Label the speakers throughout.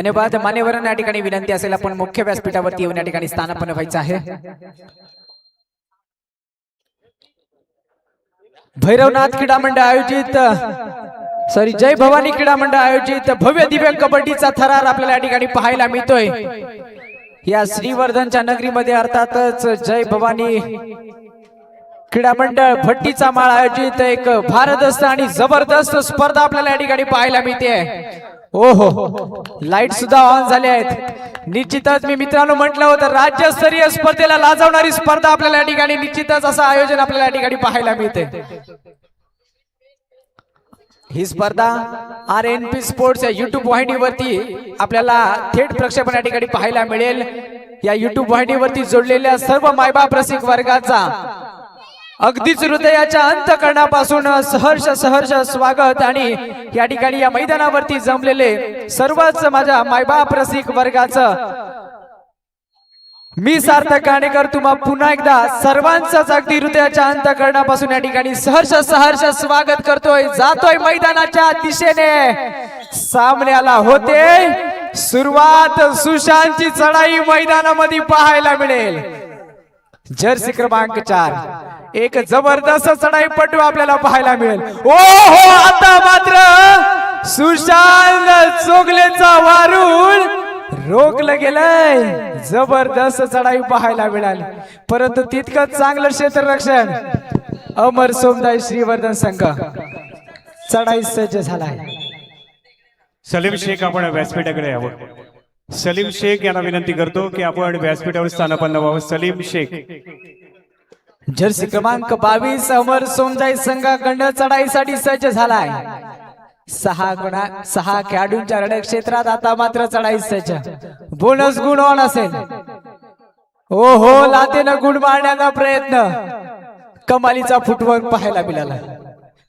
Speaker 1: धन्यवाद मान्यवरांना या ठिकाणी विनंती असेल आपण मुख्य व्यासपीठावरती येऊन या ठिकाणी स्थानापन्न व्हायचं आहे। भैरवनाथ क्रीडा मंडळ आयोजित जय भवानी क्रीडा मंडळ आयोजित भव्य दिव्य कबड्डीचा थरार आपल्याला या ठिकाणी पाहायला मिळतोय। या श्रीवर्धनच्या नगरीमध्ये अर्थातच जय भवानी क्रीडा मंडळ भट्टीचा माळ आयोजित एक भारदस्त आणि जबरदस्त स्पर्धा आपल्याला या ठिकाणी पाहायला मिळते। ओहो लाईट सुद्धा ऑन झाले आहेत। निश्चितच मी मित्रांनो म्हटलं होतं राज्यस्तरीय स्पर्धेला लाजवणारी स्पर्धा आपल्याला या ठिकाणी निश्चितच असं आयोजन आपल्याला या ठिकाणी पाहायला मिळते। ही स्पर्धा RNP स्पोर्ट्स या YouTube वाहिनीवरती आपल्याला थेट प्रक्षेपण या ठिकाणी पाहायला मिळेल। या YouTube वाहिनीवरती जोडलेल्या सर्व मायबाप रसिक वर्गाचा अगदीच हृदयाच्या अंतःकरणापासून सहर्ष स्वागत आणि या ठिकाणी या मैदानावरती जमलेले सर्वच माझ्या मायबाप रसिक वर्गाचं मी सार्थक काणेकर तुम्हा पुन्हा एकदा सर्वांचंच अगदी हृदयाच्या अंतःकरणापासून या ठिकाणी सहर्ष स्वागत करतोय। जातोय मैदानाच्या दिशेने सामन्याला होते सुरुवात। सुशांतची चढाई मैदानामध्ये पाहायला मिळेल। जर्सी क्रमांक 4 एक जबरदस्त चढाईपटू आपल्याला पाहायला मिळेल। ओहो आता मात्र सुशांत चोगलेचा वारूळ रोखलं गेलंय। जबरदस्त चढाई पाहायला मिळाली परंतु तितकंच चांगलं क्षेत्ररक्षण अमर सोमदाई श्रीवर्धन संघ चढाई सज्ज झालाय।
Speaker 2: सलीम शेख आपण व्यासपीठाकडे यावं। सलीम शेख यांना विनंती करतो की आपण व्यासपीठावर स्थानापन्न व्हावं। सलीम शेख
Speaker 1: जर्सी क्रमांक 22 अमर सोमदाई संघाकडून चढाईसाठी सज्ज झालाय। 6 खेळाडूंच्या रणक्षेत्रात क्षेत्रात आता मात्र चढाई सज्ज। बोनस गुण ऑन असेल। ओहो लातेनं गुण मारण्याचा प्रयत्न कमालीचा फुटवर्क पाहायला मिळाला।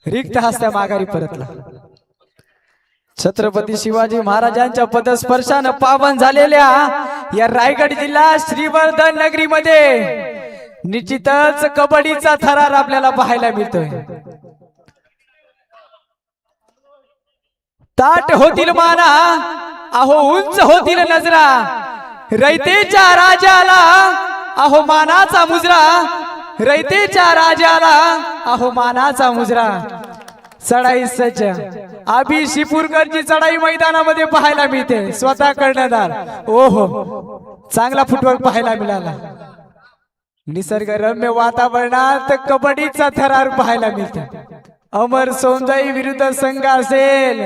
Speaker 1: रिक्त हस्त्या माघारी परतला। छत्रपती शिवाजी महाराजांच्या पदस्पर्शानं पावन झालेल्या या रायगड जिल्हा श्रीवर्धन नगरीमध्ये निश्चितच कबड्डीचा थरार आपल्याला पाहायला मिळतोय। ताट होतील माना अहो उंच होतील नजरा रयतेच्या राजाला अहो मानाचा मुजरा रयतेच्या राजाला अहो मानाचा मुजरा। चढाई सज्ज अभि शिपूरकरची चढाई मैदानामध्ये पाहायला मिळते। स्वतः कर्णधार ओहो चांगला फुटवर्क पाहायला मिळाला। निसर्गरम्य वातावरणात कबड्डीचा थरार पाहायला मिळतो। अमर सोमदाई विरुद्ध संघ असेल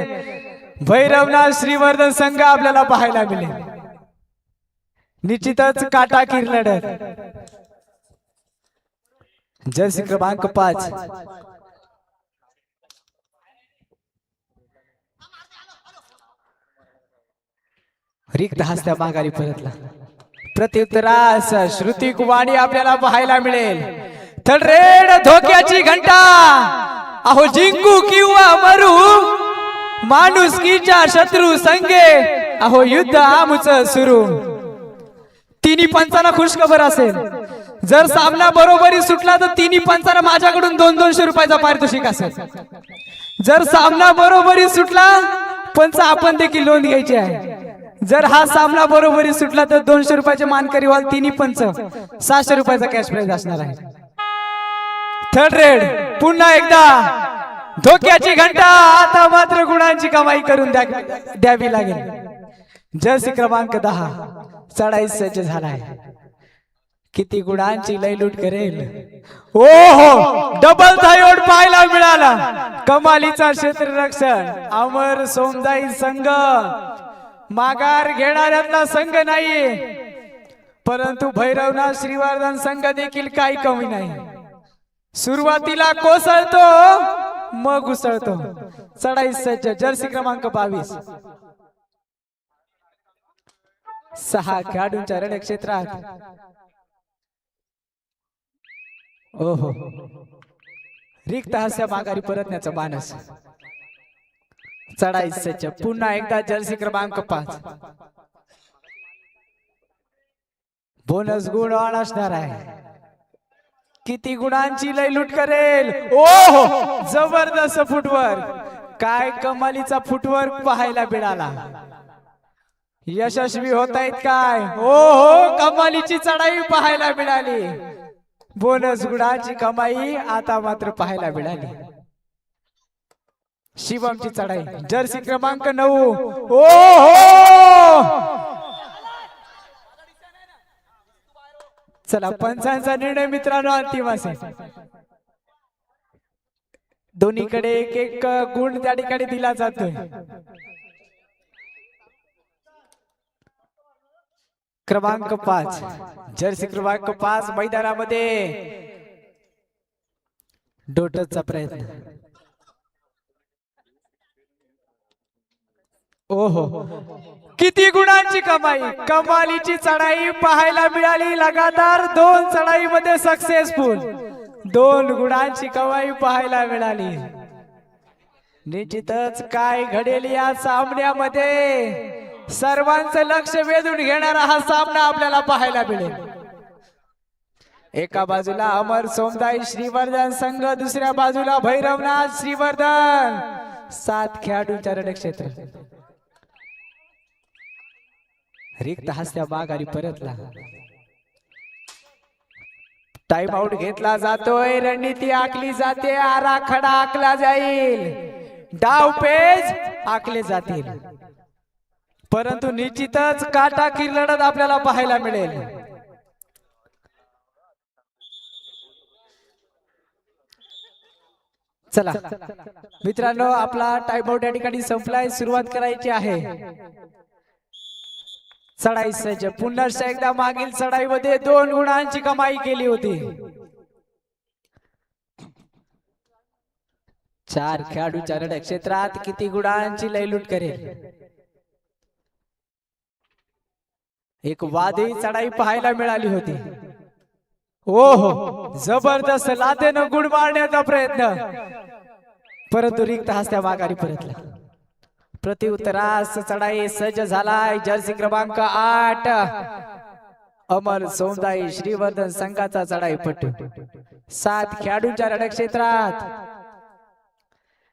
Speaker 1: भैरवनाथ श्रीवर्धन संघ आपल्याला पाहायला मिळेल। निश्चितच काटाकीर लढत। जर्सी क्रमांक 5 रिक्त हस्त्या माघारी परतला। प्रत्युत्तरास श्रुती कुवाणी आपल्याला पाहायला मिळेल। थडरेड धोक्याची घंटा अहो जिंकू किंवा मरू माणुसकीच्या शत्रू संगे अहो युद्ध आमच सुरू। तिन्ही पंचांना खुशखबर असेल। जर सामना बरोबरी सुटला तर तिन्ही पंचांना माझ्याकडून 200 रुपयाचा पारितोषिक असेल। जर सामना बरोबरी सुटला पंच आपण देखील नोंद घ्यायची आहे। जर हा सामना बरोबरी सुटला तर 200 रुपयाचे मानकरी व्हाल। तिन्ही पंच 600 रुपयाचा कॅश प्राइज असणार आहे। थर्ड रेड पुन्हा एकदा धोक्याची घंटा आता मात्र गुणांची कमाई करून द्यावी लागेल। जर्सी क्रमांक 10 चढाई सज्ज झालाय। किती गुणांची लयलूट करेल। ओहो डबल थायोड पाहायला मिळाला। कमालीचा क्षेत्ररक्षण अमर सोमदाई संघ माघार घेणाऱ्यातला संघ नाहीये परंतु भैरवनाथ श्रीवर्धन संघ देखील काही कमी नाही। सुरुवातीला कोसळतो मग उसळतो। चढाई सज्ज जर्सी क्रमांक 22 6 खेळाडूंच्या रणक्षेत्रात ओहो रिक्त हास्य माघारी परतण्याचा मानस। चढाई सज्ज पुन्हा एकदा जर्सी क्रमांक 5 बोनस गुण ऑन असणार आहे। किती गुणांची लयलूट करेल। ओहो जबरदस्त फुटवर्क काय कमालीचा फुटवर्क पाहायला मिळाला। यशस्वी होत आहेत काय? हो हो, कमालीची चढाई पाहायला मिळाली. बोनस गुणाची कमाई आता मात्र पाहायला मिळाली. शिवमची चढाई जर्सी क्रमांक 9. ओ हो, चला पंचांचा निर्णय मित्रांनो अंतिम असेल. दोन्हीकडे एक एक गुण त्या ठिकाणी दिला जातोय. क्रमांक 5 जर्सी क्रमांक 5 मैदानामध्ये डोटचा प्रयत्न. ओहो, किती गुणांची कमाई, कमालीची चढाई पाहायला मिळाली. लगातार 2 चढाईमध्ये सक्सेसफुल 2 गुणांची कमाई पाहायला मिळाली. निश्चितच काय घडेल या सामन्यामध्ये, सर्वांचं लक्ष वेधून घेणारा हा सामना आपल्याला पाहायला मिळेल. एका बाजूला अमर सोमदाई श्रीवर्धन संघ, दुसऱ्या बाजूला भैरवनाथ श्रीवर्धन. 7 खेळाडूंच्या रणक्षेत्र. रिक्त हस्त्या माघारी परतला. टाइम आउट घेतला जातोय, रणनीती आखली जाते, आराखडा आखला जाईल, डाव पेच आखले जातील. परंतु निश्चितच काटाकीर लढत आपल्याला पाहायला मिळेल. चला मित्रांनो, आपला टाइम आउट या ठिकाणी संपलाय. सुरुवात करायची आहे. चढाई सज्ज. पुन्हा एकदा मागील चढाईमध्ये 2 गुणांची कमाई केली होती. 4 खेळाडूच्या रणक्षेत्रात किती गुणांची लयलूट करेल. एक वादळी चढाई पाहायला मिळाली होती. ओहो, जबरदस्त लाथेनं गुण मारण्याचा प्रयत्न, परंतु रिक्त हस्त्या माघारी परतला. प्रत्युत्तरास चढाई सज्ज झालाय. जर्सी क्रमांक 8 अमर सोमदाई श्रीवर्धन संघाचा चढाईपटू. 7 खेळाडूंच्या रणक्षेत्रात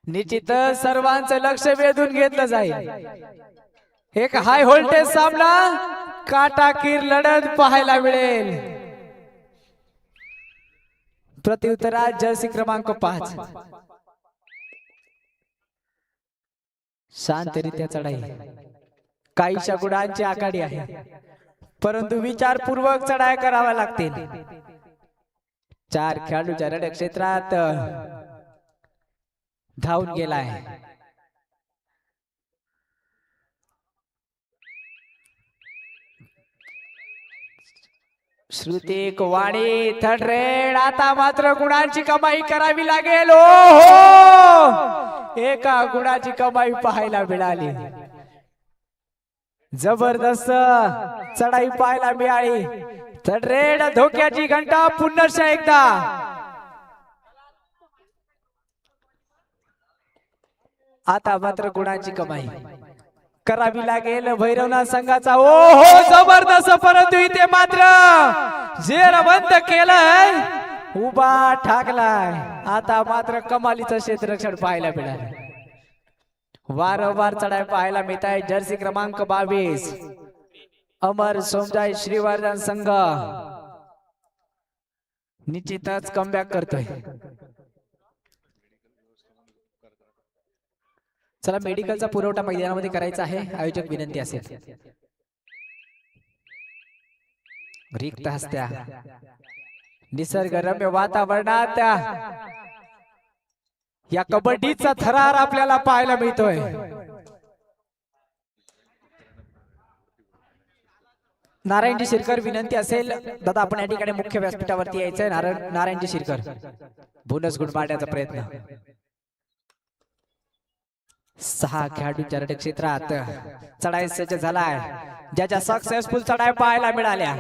Speaker 1: निश्चितच सर्वांचं लक्ष वेधून घेतलं जाईल. एक हाय व्होल्टेज सामना, काटाकीर लढत पाहायला मिळेल. प्रत्युत्तरात जर्सी क्रमांक 5 शांतरित्या चढाई. काहीशा गुणांची आखाडी आहे, परंतु विचारपूर्वक चढाई कराव्या लागतील. 4 खेळाडूच्या रणक्षेत्रात धावून गेलाय. श्रुतिक वाणी थर्ड रेड. आता मात्र गुणांची कमाई करावी लागेल. हो, एका गुणाची कमाई पाहायला मिळाली. जबरदस्त चढाई पाहायला मिळाली. Third red. धोक्याची घंटा पुन्हा एकदा. आता मात्र गुणांची कमाई करावी लागेल भैरवनाथ संघाचा. ओ हो, जबरदस्त. परंतु इथे मात्र जेरबंद केलंय, उभा ठाकलाय. आता मात्र कमालीचं क्षेत्ररक्षण पाहायला मिळालं. वारंवार चढाई पाहायला मिळत आहे. जर्सी क्रमांक 22 अमर सोमदाई श्रीवर्धन संघ निश्चितच कमबॅक करतोय. चला, मेडिकलचा पुरवठा मैदानामध्ये करायचा आहे. आयोजक विनंती असेल. रिक्त हस्त्या निसर्गरम्य वातावरणात या कबड्डीचा थरार आपल्याला पाहायला मिळतोय. नारायणजी शिरकर विनंती असेल दादा, आपण या ठिकाणी मुख्य व्यासपीठावरती यायचंय. नारायणजी शिरकर बोनस गुण मारण्याचा प्रयत्न. 6 खेळाडूंच्या रणक्षेत्रात चढाई सज्ज झालाय. ज्याच्या सक्सेसफुल चढाई पाहायला मिळाल्या.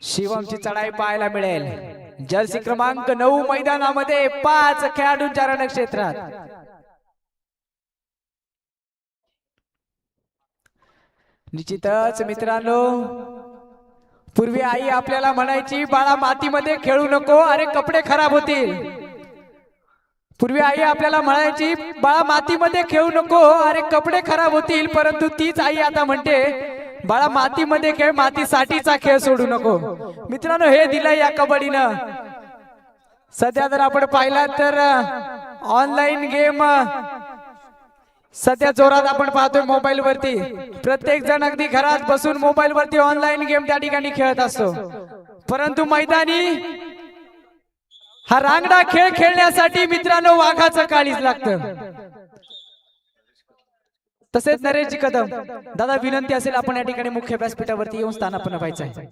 Speaker 1: शिवमची चढाई पाहायला मिळेल. जर्सी क्रमांक 9 मैदानामध्ये 5 खेळाडूंच्या रणक्षेत्रात. निश्चितच मित्रांनो, पूर्वी आई आपल्याला म्हणायची, बाळा मातीमध्ये खेळू नको, अरे कपडे खराब होतील. पूर्वी आई आपल्याला म्हणायची, बाळा मातीमध्ये खेळू नको, अरे कपडे खराब होतील. परंतु तीच आई आता म्हणते, बाळा मातीमध्ये खेळ, मातीसाठीचा खेळ सोडू नको. मित्रांनो, हे दिलंय या कबड्डीनं. सध्या जर आपण पाहिला तर ऑनलाईन गेम सध्या जोरात आपण पाहतोय मोबाईल वरती. प्रत्येक जण अगदी घरात बसून मोबाईल वरती ऑनलाईन गेम त्या ठिकाणी खेळत असतो. परंतु मैदानी हा रांगडा खेळ खेळण्यासाठी मित्रांनो वाघाचं काळीज लागतं. तसेच नरेशजी कदम दादा, विनंती असेल आपण या ठिकाणी मुख्य व्यासपीठावरती येऊन स्थानापन्न व्हायचं आहे.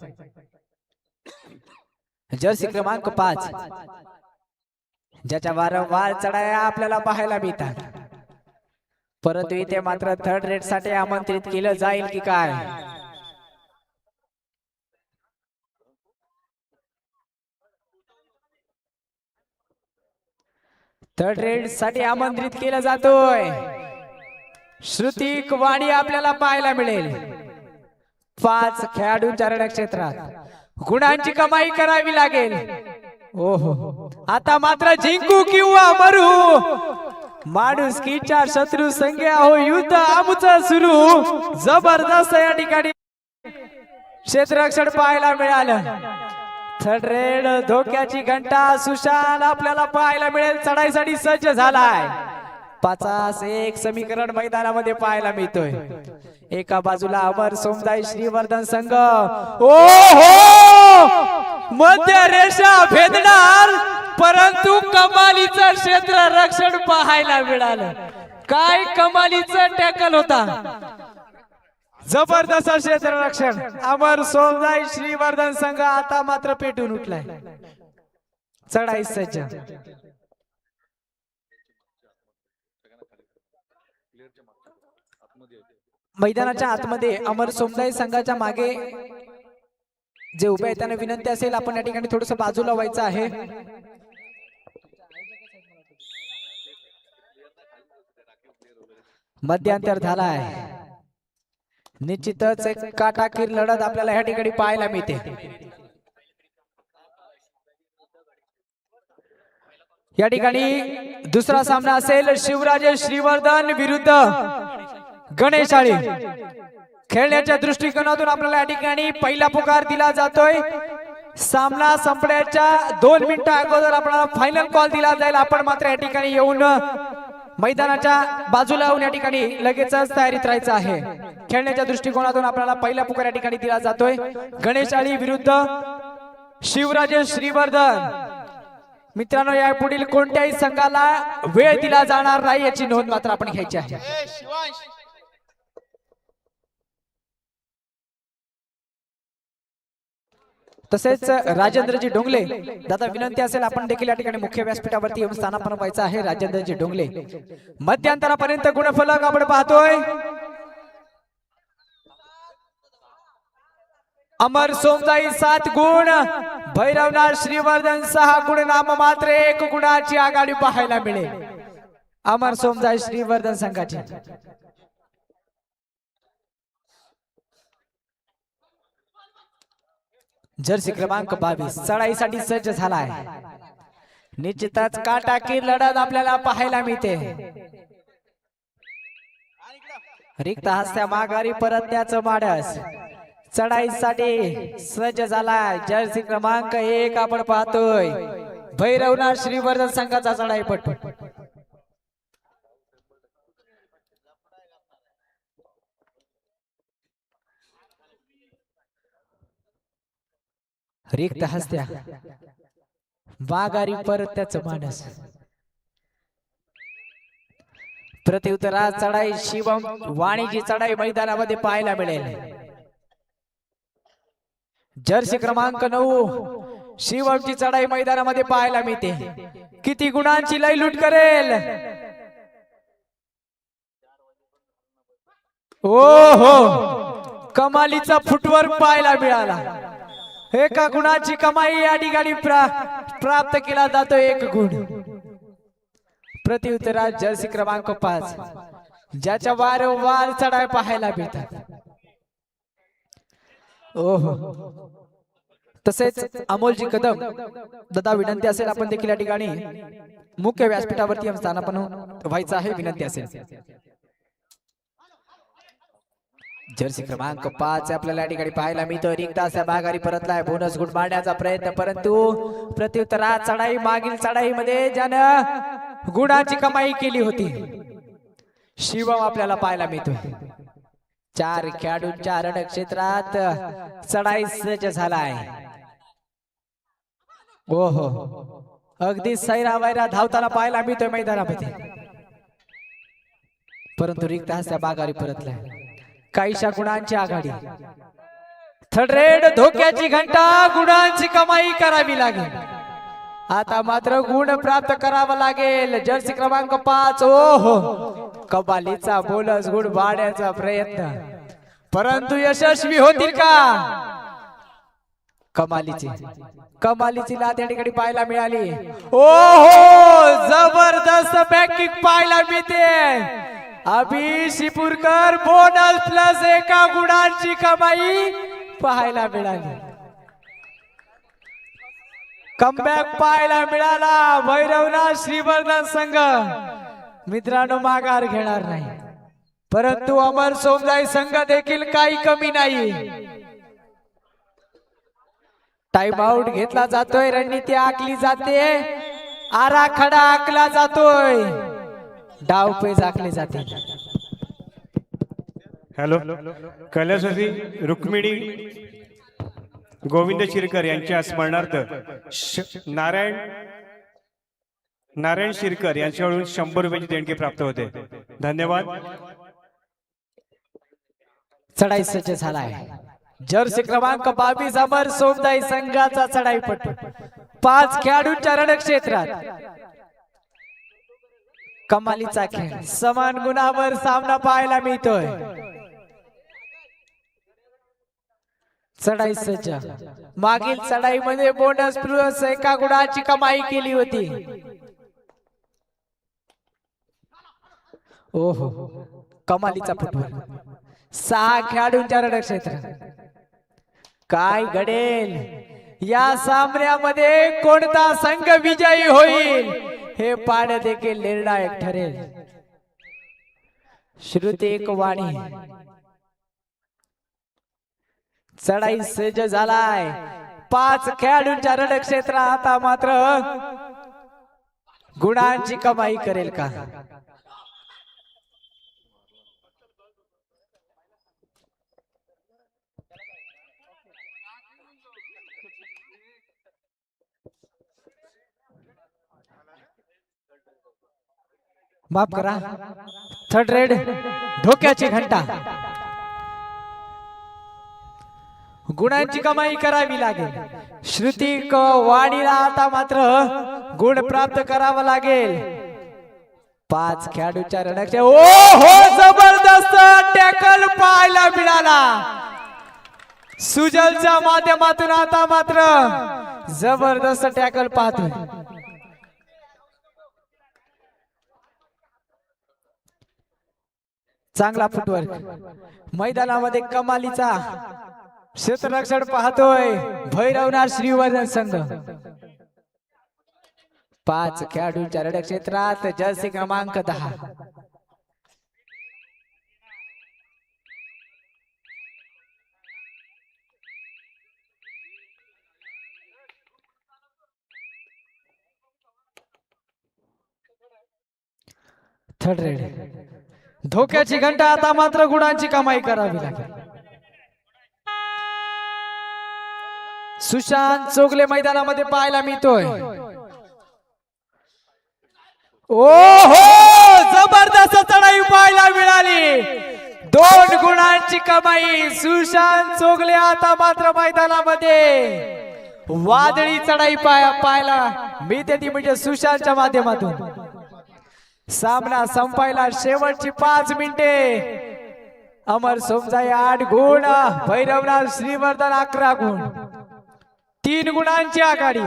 Speaker 1: जर्सी क्रमांक 5, ज्याच्या वारंवार चढाया आपल्याला पाहायला मिळतात, परंतु इथे मात्र थर्ड रेट साठी आमंत्रित केलं जाईल की काय? थर्ड रेट साठी आमंत्रित केलं जातोय. श्रुतिक वाणी आपल्याला पाहायला मिळेल. 5 खेळाडूंच्या रणक्षेत्रात गुणांची कमाई करावी लागेल. ओहो, आता मात्र जिंकू किंवा मरू, माणुसकीच्या शत्रू संगे हो युद्ध आमचं सुरू. जबरदस्त या ठिकाणी क्षेत्ररक्षण पाहायला मिळालं. थर्ड रेड धोक्याची घंटा सुशांत आपल्याला पाहायला मिळेल. चढाईसाठी सज्ज झालाय. 5-1 समीकरण मैदानामध्ये पाहायला मिळतोय. एका बाजूला अमर सोमदाई श्रीवर्धन संघ, ओ हो मध्य रेषा भेदणार, परंतु कमालीचं क्षेत्र रक्षण पाहायला मिळालं. काय कमालीचं टॅकल होता, जबरदस्त क्षेत्र रक्षण. अमर सोमदाई श्रीवर्धन संघ आता मात्र पेटून उठलाय. चढाई सज्ज. मैदानाच्या आतमध्ये अमर सोमदाई संघाच्या मागे जे उभे आहेत त्यांना विनंती असेल आपण या ठिकाणी थोडस बाजूला व्हायचं आहे. मध्यांतर झालाय. निश्चितच एक काटाकीर लढत आपल्याला या ठिकाणी पाहायला मिळते. या ठिकाणी दुसरा सामना असेल शिवराजे श्रीवर्धन विरुद्ध गणेश आळी. खेळण्याच्या दृष्टिकोनातून आपल्याला या ठिकाणी पहिला पुकार दिला जातोय. सामना संपण्याच्या 2 मिनिटं अगोदर आपल्याला फायनल कॉल दिला जाईल. आपण मात्र या ठिकाणी येऊन मैदानाच्या बाजूला येऊन या ठिकाणी लगेचच तयारीत राहायचं आहे. खेळण्याच्या दृष्टिकोनातून आपल्याला पहिला पुकार या ठिकाणी दिला जातोय. गणेश आळी विरुद्ध शिवराजे श्रीवर्धन. मित्रांनो, या पुढील कोणत्याही संघाला वेळ दिला जाणार नाही याची नोंद मात्र आपण घ्यायची आहे. तसेच राजेंद्रजी डोंगले दादा, विनंती असेल आपण देखील या ठिकाणी मुख्य व्यासपीठावरती येऊन स्थानापन्न व्हायचं आहे. राजेंद्रजी डोंगले. मध्यांतरापर्यंत गुणफलक आपण पाहतोय. अमर सोमदाई 7 गुण, भैरवनाथ श्रीवर्धन 6 गुण. नाम मात्र 1 गुणाची आघाडी पाहायला मिळेल अमर सोमदाई श्रीवर्धन संघाची. जर्सी क्रमांक 22 चढाईसाठी सज्ज झालाय. निश्चितच काटाकीर लढत आपल्याला पाहायला मिळते. रिक्त हस्त्या माघारी परतण्याचं माडस चढाईसाठी सज्ज झालाय. जर्सी क्रमांक 1 आपण पाहतोय. भैरवनाथ श्रीवर्धन संघाचा चढाईपटू. रिक्त हस्त्या माघारी परतण्याचं मानस. प्रत्युत्तरात चढाई शिवम वाणीची चढाई मैदानामध्ये पाहायला मिळेल. जर्सी क्रमांक 9 शिवमची चढाई मैदानामध्ये पाहायला मिळते. किती गुणांची लयलूट करेल. ओ हो, कमालीचा फुटवर्क पाहायला मिळाला. एका गुणाची कमाई या ठिकाणी प्राप्त केला जातो. 1 गुण. प्रत्युत्तरात जर्सी क्रमांक 5 ज्याच्या वारंवार चढाई पाहायला मिळतात. ओहो, तसेच अमोलजी कदम दादा विनंती असेल आपण देखील या ठिकाणी मुख्य व्यासपीठावरती स्थानापन्न व्हायचं आहे, विनंती असेल. जर्सी क्रमांक 5 आपल्याला या ठिकाणी पाहायला मिळतो. रिक्त असा भागारी परतलाय, बोनस गुण मारण्याचा प्रयत्न, परंतु प्रत्युत्तरात चढाई, मागील चढाईमध्ये ज्यानं गुणाची कमाई केली होती शिवम आपल्याला पाहायला मिळतो. 4 खेळाडूंच्या रण क्षेत्रात चढाई सज्ज झालाय. ओहो, अगदी सैरा वैरा धावताना पाहायला मिळतोय मैदानामध्ये, परंतु रिक्त असा भागारी परतलाय. काहीशा गुणांची आघाडी. थर्ड रेड, धोक्याची घंटा, गुणांची कमाई करावी लागेल. आता मात्र गुण प्राप्त करावा लागेल. जर्सी क्रमांक 5. ओहो, कबालीचा बोनस गुण वाढण्याचा प्रयत्न, परंतु यशस्वी होतील का? कमालीची लात या ठिकाणी पाहायला मिळाली. ओहो, जबरदस्त बॅकिंग पाहायला मिळते. अभि शिपूरकर बोनस प्लस 1 गुणांची कमाई पाहायला मिळाली. कमबॅक पाहायला मिळाला. भैरवनाथ श्रीवर्धन संघ मित्रांनो माघार घेणार नाही, परंतु अमर सोमजाई संघ देखील काही कमी नाही. टाइम आउट घेतला जातोय, रणनीती आखली जाते, आराखडा आखला जातोय, डावपेच आखले जाते.
Speaker 2: हॅलो, कैलासवासी रुक्मिणी गोविंद शिरकर यांच्या स्मरणार्थ नारायण शिरकर यांच्याकडून 100 रुपयाची देणगी प्राप्त होते. धन्यवाद.
Speaker 1: चढाई सज्ज झालाय. जर्सी क्रमांक 22 अमर सोमदाई संघाचा चढाईपटू. 5 खेळाडूंच्या रणक्षेत्रात कमालीचा खेळ, समान गुणावर सामना पाहायला मिळतोय. चढाई सज्ज. मागील चढाईमध्ये बोनस प्लस 1 गुणाची कमाई केली होती. ओहो, कमालीचा फुटबॉल. 6 खेळाडूंच्या रणक्षेत्रात काय घडेल या सामन्यामध्ये, कोणता संघ विजयी होईल हे पाहणे देखील निर्णायक ठरेल. श्रुती एक वाणी. चढाई सज्ज झालाय. 5 खेळाडूंच्या रणक्षेत्रात आता मात्र गुणांची कमाई करेल का? माफ करा, थर्ड रेड, धोक्याची घंटा. गुणांची कमाई करावी लागेल. श्रुती वाणीला आता मात्र गुण प्राप्त करावा लागेल. 5 खेळाडूच्या रणक्षे. ओ हो, जबरदस्त टॅकल पाहायला मिळाला. सुजलच्या माध्यमातून आता मात्र जबरदस्त टॅकल पाहतोय. चांगला फुटवर्क. मैदानामध्ये कमालीचा क्षेत्ररक्षण पाहतोय भैरवनाथ श्रीवर्धन संघ. 5 खेळाडूंच्या रणक्षेत्रात जर्सी क्रमांक 10. थर्ड रेड, धोक्याची घंटा. आता मात्र गुणांची कमाई करावी लागेल. सुशांत चोगले मैदानामध्ये पाहायला मिळतोय. ओ हो, जबरदस्त चढाई पाहायला मिळाली. 2 गुणांची कमाई. सुशांत चोगले आता मात्र मैदानामध्ये वादळी चढाई पाहायला मिळते, ती म्हणजे सुशांतच्या माध्यमातून. सामना संपायला शेवटची 5 मिनिटे. अमर सोमजाई 8 गुण, भैरवनाथ श्रीवर्धन 11 गुण. 3 गुणांची आघाडी.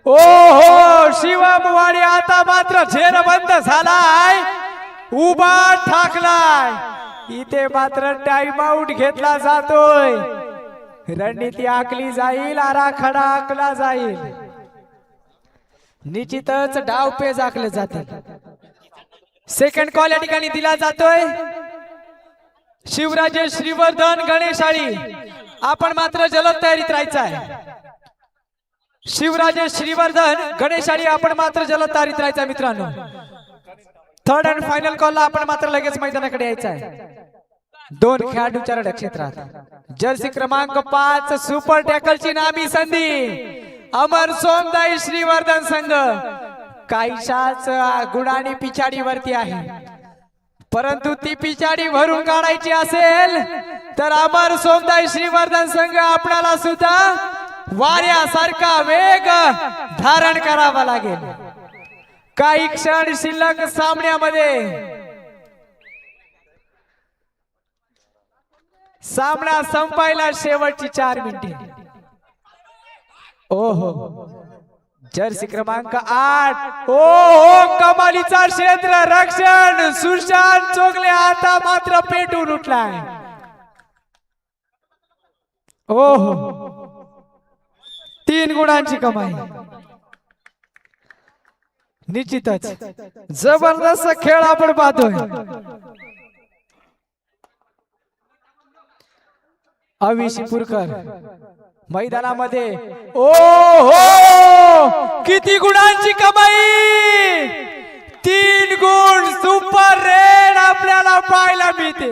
Speaker 1: ओ हो, शिवमवाडी आता मात्र झेरबंद झालाय, उभा ठाकलाय. इथे मात्र टाइम आउट घेतला जातोय. रणनीती आखली जाईल, आराखडा आखला जाईल, निश्चितच डाव पेज आखले जातील. सेकंड कॉल या ठिकाणी दिला जातोय. शिवराजे श्रीवर्धन गणेशाळी, आपण मात्र जलद तयारीत राहायचं आहे. शिवराजे श्रीवर्धन गणेशाळी, आपण मात्र जलद तयारीत राहायचं आहे मित्रांनो. थर्ड अँड फायनल कॉलला आपण मात्र लगेच मैदानाकडे यायचं आहे. दोन खेळाडूच्या रड क्षेत्रात जर्सी क्रमांक 5 सुपर टॅकलची नामी संधी अमर सोमदाई श्रीवर्धन संघ काहीशाच गुणाने पिछाडीवरती आहे, परंतु ती पिछाडी भरून काढायची असेल तर अमर सोमदाई श्रीवर्धन संघ आपल्याला सुद्धा वाऱ्यासारखा वेग धारण करावा लागेल. काही क्षण शिल्लक सामन्यामध्ये. सामना संपायला शेवटची 4 मिनिटे. ओहो, जर्सी क्रमांक 8. ओहो, कमालीचा क्षेत्र रक्षण सुशांत चोगले आता मात्र पेटून उठलाय. ओहो, 3 गुणांची कमाई. निश्चितच जबरदस्त खेळ आपण पाहतोय. अविशीपूरकर मैदानामध्ये. ओ हो, किती गुणांची कमाई. 3 गुण सुपर रेड आपल्याला पाहायला मिळते.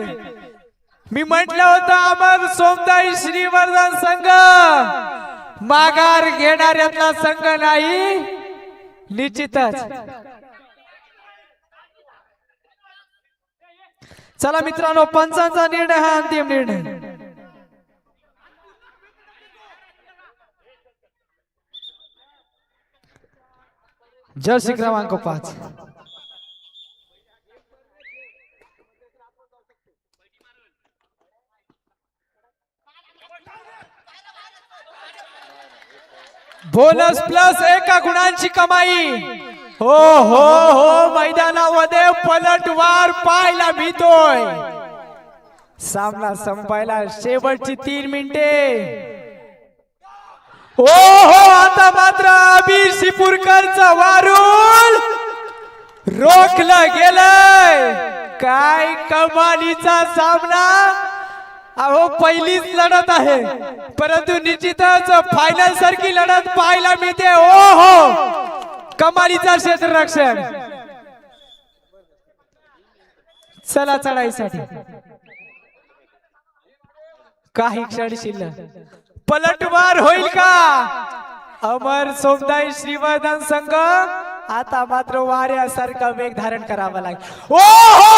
Speaker 1: मी म्हटलं होतं अमर सोमदाई श्रीवर्धन संघ माघार घेणाऱ्यातला संघ नाही. निश्चितच. चला मित्रांनो, पंचांचा निर्णय हा अंतिम निर्णय. जर्सी क्रमांक 5. बोनस प्लस 1 गुणांची कमाई. हो हो हो, मैदानामध्ये पलटवार पाहायला मिळतोय. सामना संपायला शेवटची 3 मिनिटे. हो हो, आता मात्र अबीर शिपूरकरचं वारूळ रोखलं गेलंय. काय कमालीचा सामना. अहो, पहिलीच लढत आहे, परंतु निश्चितच फायनल सारखी लढत पाहायला मिळते. ओ हो, कमालीचा क्षेत्ररक्षण. चला चढाईसाठी काही क्षण शिल्लक. पलटवार होईल का. अमर सोमदाई श्रीवर्धन संघ आता मात्र वाऱ्यासारखा वेग धारण करावा लागेल. ओ हो,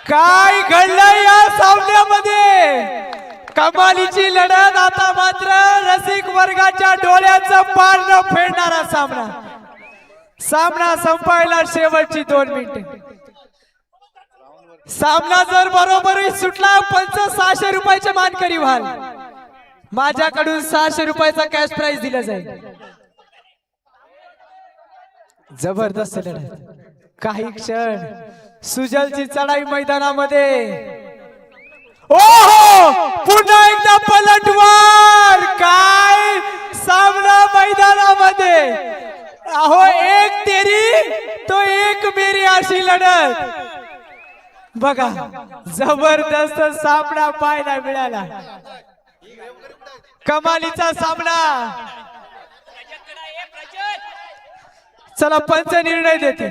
Speaker 1: काय घडलंय या सामन्यामध्ये. कमालीची लढत. आता मात्र रसिक वर्गाच्या डोळ्याचं पारणं फेडणारा सामना. सामना संपायला शेवटची 2 मिनिटे. सामना जर बरोबर सुटला 600 रुपयाचे मानकरी व्हाल. माझ्याकडून 600 रुपयाचा कॅश प्राइज दिला जाईल. जबरदस्त लढत. काही क्षण सुजलची चढाई मैदानामध्ये. ओहो, पुन्हा एकदा पलटवार. काय सामना मैदानामध्ये. अहो, एक तेरी तो एक मेरी अशी लढत बघा. जबरदस्त सामना पाहायला मिळाला. कमालीचा सामना. चला पंच निर्णय देते.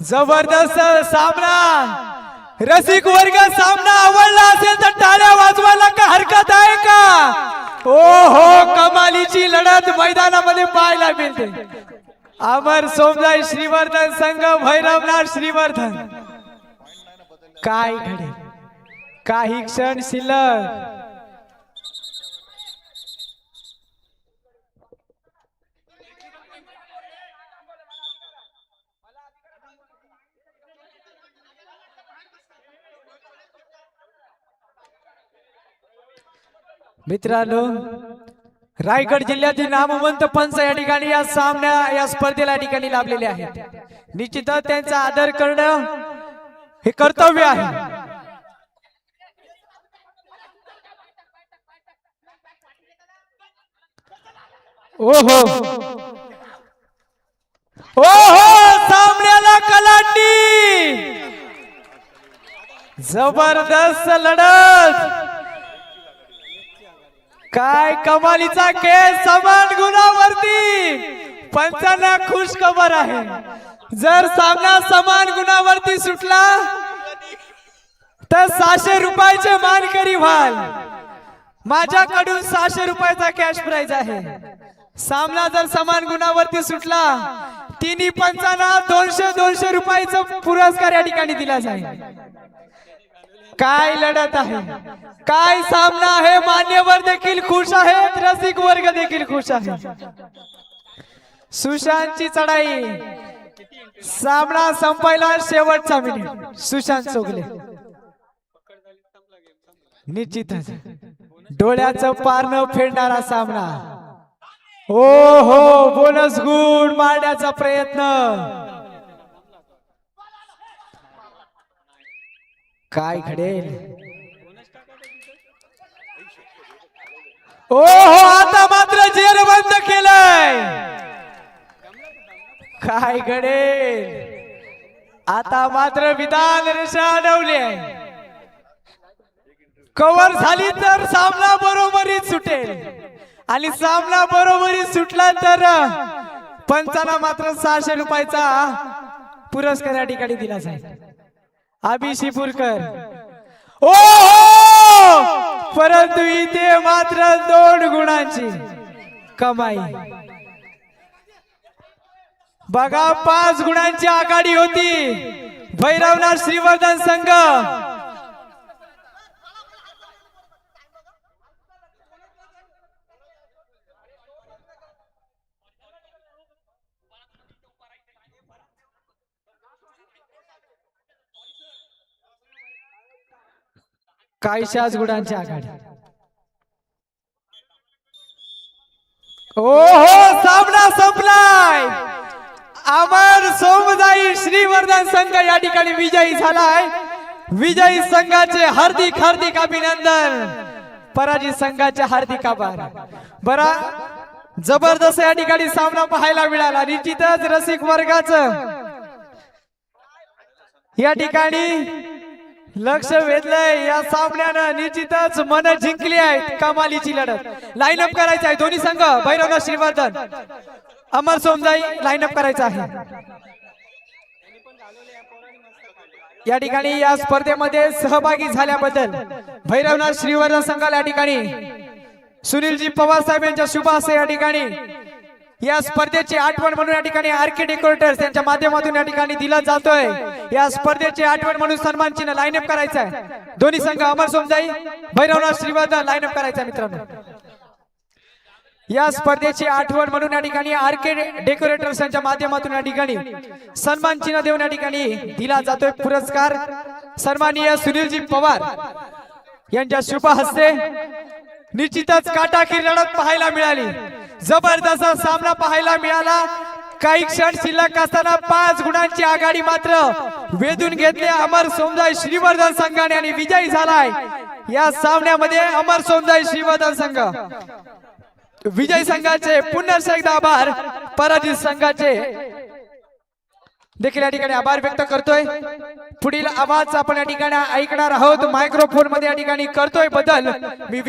Speaker 1: जबरदस्त सामना. रसिक वर्ग सामना आवडला असेल तर टाळ्या वाजवायला का हरकत आहे का. ओ हो, कमालीची लढत मैदानामध्ये पाहायला मिळते. अमर सोमदाई श्रीवर्धन संघ भैरवनाथ श्रीवर्धन. काय घडेल. काही क्षण शिल्लक. मित्रांनो, रायगड जिल्ह्यातील नामवंत पंच या ठिकाणी या स्पर्धेला या ठिकाणी लाभलेले आहेत. निश्चितच त्यांचा आदर करणं हे कर्तव्य आहे. ओहो ओहो सामन्याला कलांडी, जबरदस्त लढत, काय कमालीचा खेळ, समान गुणावरती. पंचांना खुश खबर आहे, जर सामना समान गुणावरती सुटला तर 600 रुपयाचे मानकरी व्हाल. माझ्याकडून 600 रुपयाचा कॅश प्राइज आहे. सामना जर समान गुणावरती सुटला तिन्ही पंचांना 200 रुपयाचा पुरस्कार या ठिकाणी दिला जाईल. काय लढत आहे, काय सामना आहे. मान्यवर देखील खुश आहेत, रसिक वर्ग देखील खुश आहे. सुशांतची चढाई, सामना संपायला शेवटचा मिनिट. सुशांत चोगले निश्चितच डोळ्याचं पारणं फेडणारा सामना. हो हो बोनस गुण मारण्याचा प्रयत्न. काय घडेल. ओ हो आता मात्र जेर बंद केलंय. काय घडेल. आता मात्र विधान रेषा अडवली आहे. कव्हर झाली तर सामना बरोबरीत सुटेल आणि सामना बरोबरीत सुटला तर पंचांना मात्र 600 रुपयाचा पुरस्कार या ठिकाणी दिला जाईल. अभिशिपूरकर ओ परंतु इथे मात्र 2 गुणांची कमाई. बघा 5 गुणांची आघाडी होती. भैरवनाथ श्रीवर्धन संघ काहीशाच गुणांची आघाडी. ओहो सामना संपलाय. अमर सोमदाई श्रीवर्धन संघ या ठिकाणी विजयी झालाय. विजयी संघाचे हार्दिक हार्दिक अभिनंदन, पराजित संघाचे हार्दिक आभार. बरा जबरदस्त या ठिकाणी सामना पाहायला मिळाला. निश्चितच रसिक वर्गाचं या ठिकाणी लक्ष वेधलंय. या सामन्यानं निश्चितच मन जिंकली आहेत. कमालीची लढत. लाईनअप करायचं आहे दोन्ही संघ. भैरवनाथ श्रीवर्धन, अमर सोमजाई लाईनअप करायचं आहे. या ठिकाणी या स्पर्धेमध्ये सहभागी झाल्याबद्दल भैरवनाथ श्रीवर्धन संघाला या ठिकाणी सुनीलजी पवार साहेब यांच्या शुभ हस्ते या ठिकाणी या स्पर्धेची आठवण म्हणून या ठिकाणी आरके डेकोरेटर्स यांच्या माध्यमातून या ठिकाणी दिला जातोय. या स्पर्धेची आठवण म्हणून सन्मान चिन्ह लाईनअप करायचं आहे. दोन्ही संघ अमर सोमजाई, भैरवनाथ श्रीवर्धन लाईनअप करायचं आहे मित्रांनो. या स्पर्धेची आठवण म्हणून या ठिकाणी आरके डेकोरेटर्स यांच्या माध्यमातून या ठिकाणी सन्मान चिन्ह देऊन या ठिकाणी दिला जातोय पुरस्कार. सन्माननीय सुनीलजी पवार यांच्या शुभ हस्ते निश्चितच काटाकीर लढत पाहायला मिळाली. जबरदस्त सामना पाहायला मिळाला. काही क्षण शिल्लक असताना 5 गुणांची आघाडी मात्र वेधून घेतली अमर सोमजाई श्रीवर्धन संघाने आणि विजयी झालाय. या सामन्यामध्ये अमर सोमजाई श्रीवर्धन संघ. विजयी संघाचे पुन्हा एकदा आभार. पराजित संघाचे देखील या ठिकाणी आभार व्यक्त करतोय. पुढील आवाज आपण या ठिकाणी ऐकणार आहोत. मायक्रोफोन मध्ये या ठिकाणी करतोय बदल. मी